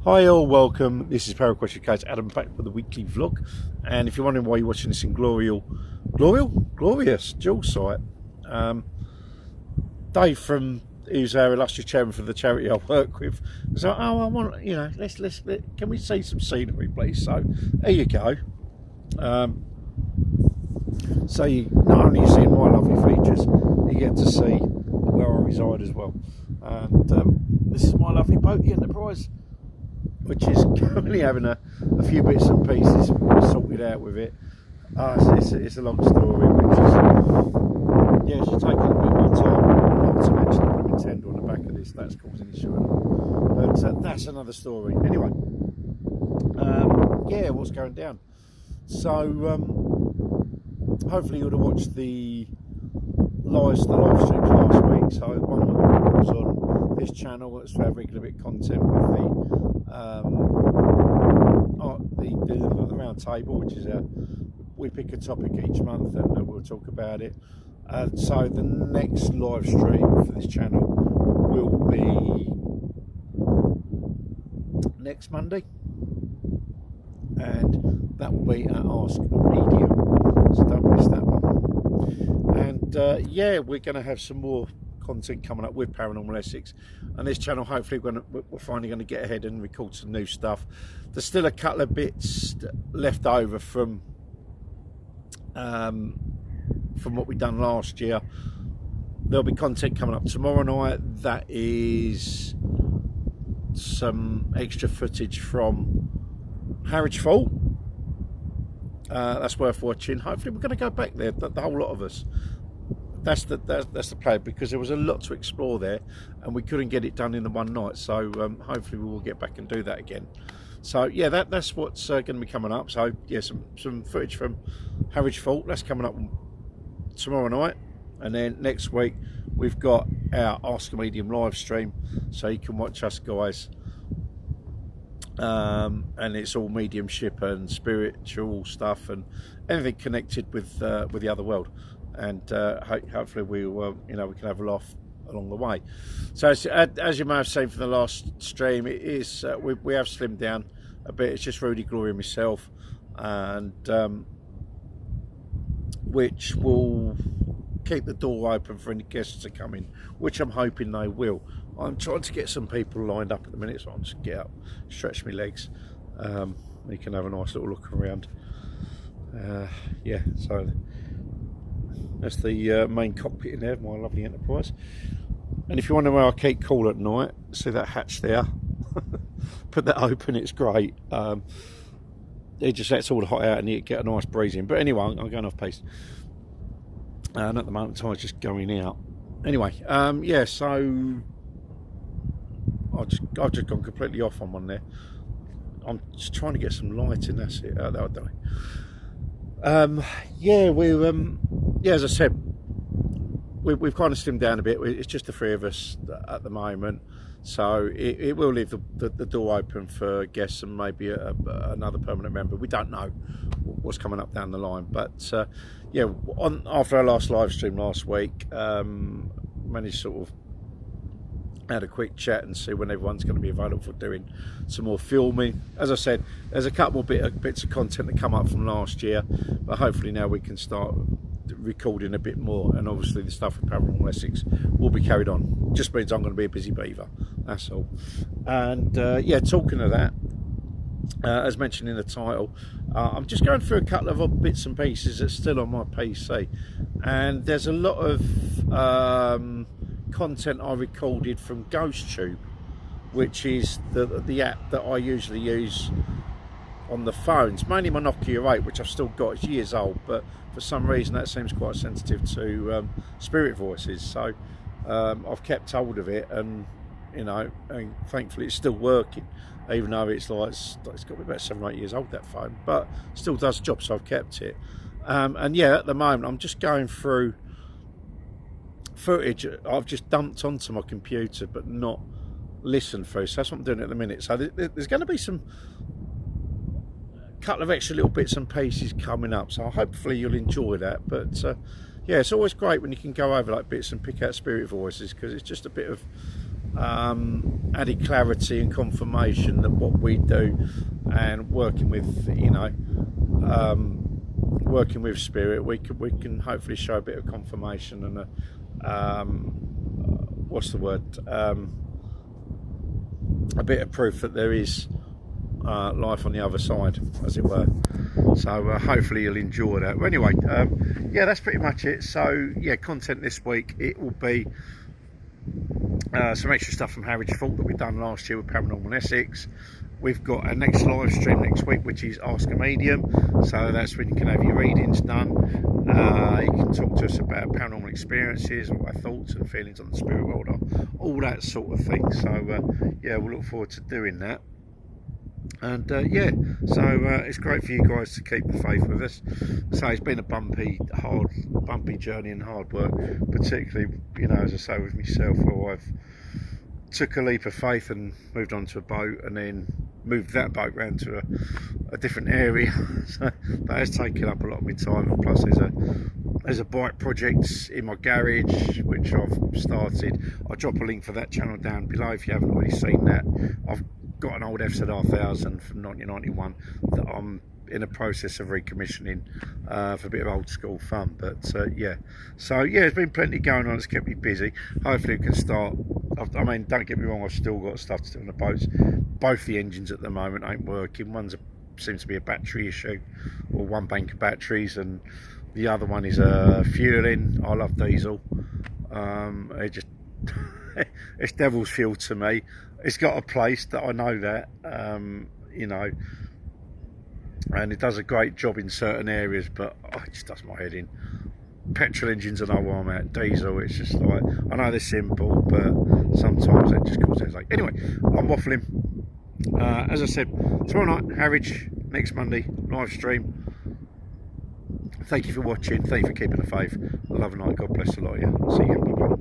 Hi all, welcome. This is Paraquestion Coach Adam back with the weekly vlog. And if you're wondering why you're watching this in glorious dual site, Dave who's our illustrious chairman for the charity I work with, was like, oh, I want, can we see some scenery, please? So there you go. So you not only see my lovely features, you get to see where I reside as well. And this is my lovely boat, the Enterprise, which is currently having a few bits and pieces sorted out with it. It's a long story, which is, it should take a bit more time. Not to mention the blooming tender on the back of this, that's causing issue. But that's another story. Anyway, what's going down? So, hopefully you would have watched the live streams last week. So one was on this channel. It's for regular bit content with the round table, which is we pick a topic each month and we'll talk about it. So the next live stream for this channel will be next Monday, and that will be at Ask a Medium, so don't miss that one. And we're going to have some more content coming up with Paranormal Essex, and this channel hopefully we're finally going to get ahead and record some new stuff. There's still a couple of bits left over from what we done last year. There'll be content coming up tomorrow night. That is some extra footage from Harwich Fault. That's worth watching. Hopefully we're going to go back there, the whole lot of us. That's the plan, because there was a lot to explore there and we couldn't get it done in the one night. So hopefully we will get back and do that again. So that's what's going to be coming up. So some footage from Harwich Fault, that's coming up tomorrow night. And then next week we've got our Ask a Medium live stream, so you can watch us guys. And it's all mediumship and spiritual stuff and anything connected with the other world. And hopefully we can have a laugh along the way. So as you may have seen from the last stream, it is we have slimmed down a bit. It's just Rudy, Glory and myself, and which will keep the door open for any guests to come in, which I'm hoping they will. I'm trying to get some people lined up at the minute, so I'll just get up, stretch my legs. You can have a nice little look around. So that's the main cockpit in there, my lovely Enterprise. And if you wonder where I keep cool at night, see that hatch there? Put that open, it's great. It just lets all the hot out and you get a nice breeze in. But anyway, I'm going off pace. And at the moment, the tide's just going out. Anyway, so I've just gone completely off on one there. I'm just trying to get some light in, that's it. That'll do it. As I said, we've kind of slimmed down a bit. It's just the three of us at the moment, so it will leave the door open for guests and maybe another permanent member. We don't know what's coming up down the line, but after our last live stream last week, managed to sort of had a quick chat and see when everyone's going to be available for doing some more filming. As I said, there's a couple more bits of content that come up from last year, but hopefully now we can start recording a bit more, and obviously the stuff with Paranormal Essex will be carried on. Just means I'm going to be a busy beaver, that's all. And talking of that, as mentioned in the title, I'm just going through a couple of bits and pieces that's still on my PC, and there's a lot of content I recorded from GhostTube, which is the app that I usually use on the phones, mainly my Nokia 8, which I've still got. It's years old, but for some reason that seems quite sensitive to spirit voices, so I've kept hold of it, and and thankfully it's still working, even though it's got to be about 7 or 8 years old, that phone, but still does the job, so I've kept it. At the moment I'm just going through footage I've just dumped onto my computer but not listened through, so that's what I'm doing at the minute. So there's going to be some couple of extra little bits and pieces coming up, so hopefully you'll enjoy that. But it's always great when you can go over like bits and pick out spirit voices, because it's just a bit of added clarity and confirmation that what we do, and working with, you know, working with Spirit, we can hopefully show a bit of confirmation and what's the word, a bit of proof that there is life on the other side, as it were. So hopefully you'll enjoy that. But anyway, yeah, that's pretty much it. So yeah, content this week, it will be some extra stuff from Harwich Fault that we've done last year with Paranormal Essex. We've got a next live stream next week, which is Ask a Medium. So that's when you can have your readings done. You can talk to us about paranormal experiences, what our thoughts and feelings on the spirit world are, all that sort of thing. So yeah, we'll look forward to doing that. And yeah, so it's great for you guys to keep the faith with us. So it's been a bumpy journey and hard work, particularly, you know, as I say, with myself, where I've took a leap of faith and moved onto a boat, and then moved that boat round to a different area. So that has taken up a lot of my time. And plus there's a bike project in my garage which I've started. I'll drop a link for that channel down below if you haven't already seen that. I've got an old FZ1000 from 1991 that I'm in a process of recommissioning for a bit of old school fun. But yeah, so yeah, there's been plenty going on. It's kept me busy. Hopefully we can start. I mean, don't get me wrong, I've still got stuff to do on the boats. Both the engines at the moment ain't working. Seems to be a battery issue, or one bank of batteries, and the other one is fueling. I love diesel. It just it's devil's fuel to me. It's got a place, that I know that, you know, and it does a great job in certain areas, but it just does my head in. Petrol engines, I know where I'm at. Diesel, it's just like, I know they're simple, but sometimes it just causes headache. Anyway, I'm waffling. As I said, tomorrow night, Harwich, next Monday, live stream. Thank you for watching. Thank you for keeping the faith. Love and light. God bless a lot of you. See you. Bye-bye.